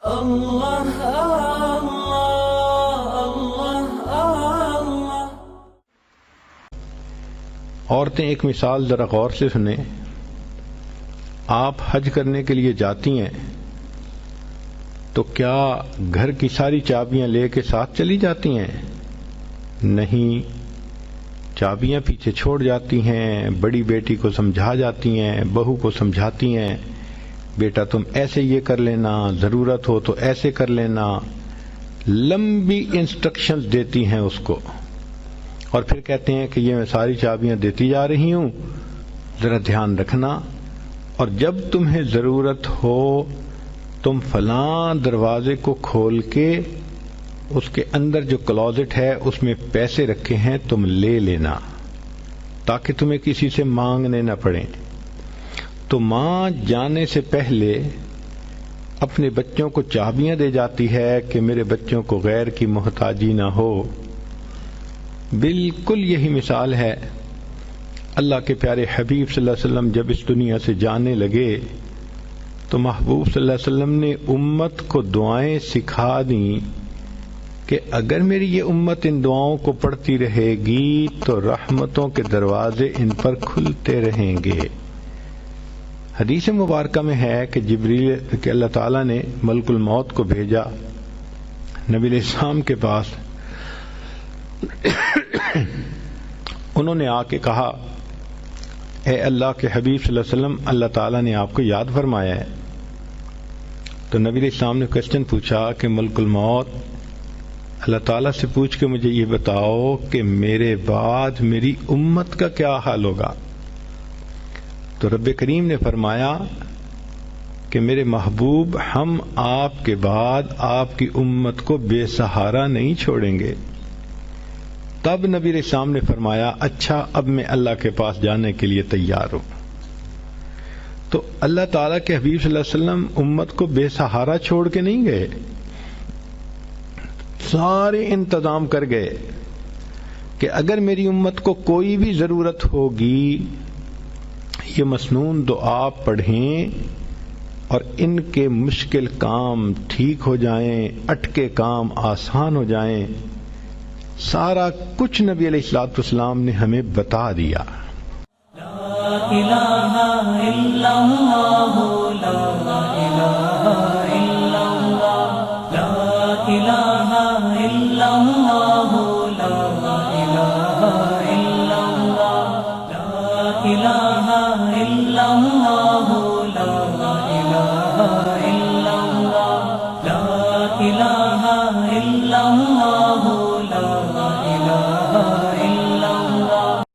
اللہ اللہ اللہ اللہ۔ عورتیں ایک مثال ذرا غور سے سنیں۔ آپ حج کرنے کے لیے جاتی ہیں تو کیا گھر کی ساری چابیاں لے کے ساتھ چلی جاتی ہیں؟ نہیں، چابیاں پیچھے چھوڑ جاتی ہیں، بڑی بیٹی کو سمجھا جاتی ہیں، بہو کو سمجھاتی ہیں، بیٹا تم ایسے یہ کر لینا، ضرورت ہو تو ایسے کر لینا، لمبی انسٹرکشنز دیتی ہیں اس کو، اور پھر کہتے ہیں کہ یہ میں ساری چابیاں دیتی جا رہی ہوں، ذرا دھیان رکھنا، اور جب تمہیں ضرورت ہو تم فلاں دروازے کو کھول کے اس کے اندر جو کلوزٹ ہے اس میں پیسے رکھے ہیں تم لے لینا، تاکہ تمہیں کسی سے مانگنے نہ پڑیں۔ تو ماں جانے سے پہلے اپنے بچوں کو چابیاں دے جاتی ہے کہ میرے بچوں کو غیر کی محتاجی نہ ہو۔ بالکل یہی مثال ہے۔ اللہ کے پیارے حبیب صلی اللہ علیہ وسلم جب اس دنیا سے جانے لگے تو محبوب صلی اللہ علیہ وسلم نے امت کو دعائیں سکھا دیں کہ اگر میری یہ امت ان دعاؤں کو پڑھتی رہے گی تو رحمتوں کے دروازے ان پر کھلتے رہیں گے۔ حدیث مبارکہ میں ہے کہ جبریل کہ اللہ تعالیٰ نے ملک الموت کو بھیجا نبی علیہ السلام کے پاس، انہوں نے آ کے کہا اے اللہ کے حبیب صلی اللہ علیہ وسلم، اللہ تعالیٰ نے آپ کو یاد فرمایا ہے۔ تو نبی علیہ السلام نے کوسچن پوچھا کہ ملک الموت، اللہ تعالیٰ سے پوچھ کے مجھے یہ بتاؤ کہ میرے بعد میری امت کا کیا حال ہوگا؟ تو رب کریم نے فرمایا کہ میرے محبوب، ہم آپ کے بعد آپ کی امت کو بے سہارا نہیں چھوڑیں گے۔ تب نبی علیہ السلام نے فرمایا اچھا اب میں اللہ کے پاس جانے کے لیے تیار ہوں۔ تو اللہ تعالیٰ کے حبیب صلی اللہ علیہ وسلم امت کو بے سہارا چھوڑ کے نہیں گئے، سارے انتظام کر گئے کہ اگر میری امت کو کوئی بھی ضرورت ہوگی یہ مسنون دعا پڑھیں اور ان کے مشکل کام ٹھیک ہو جائیں، اٹکے کام آسان ہو جائیں۔ سارا کچھ نبی علیہ الصلوۃ والسلام نے ہمیں بتا دیا۔ لا الہ الا اللہ، لا الہ الا اللہ، لا الہ الا اللہ، لا الہ الا اللہ، لا الہ الا اللہ، لا الہ الا اللہ، لا الہ الا اللہ۔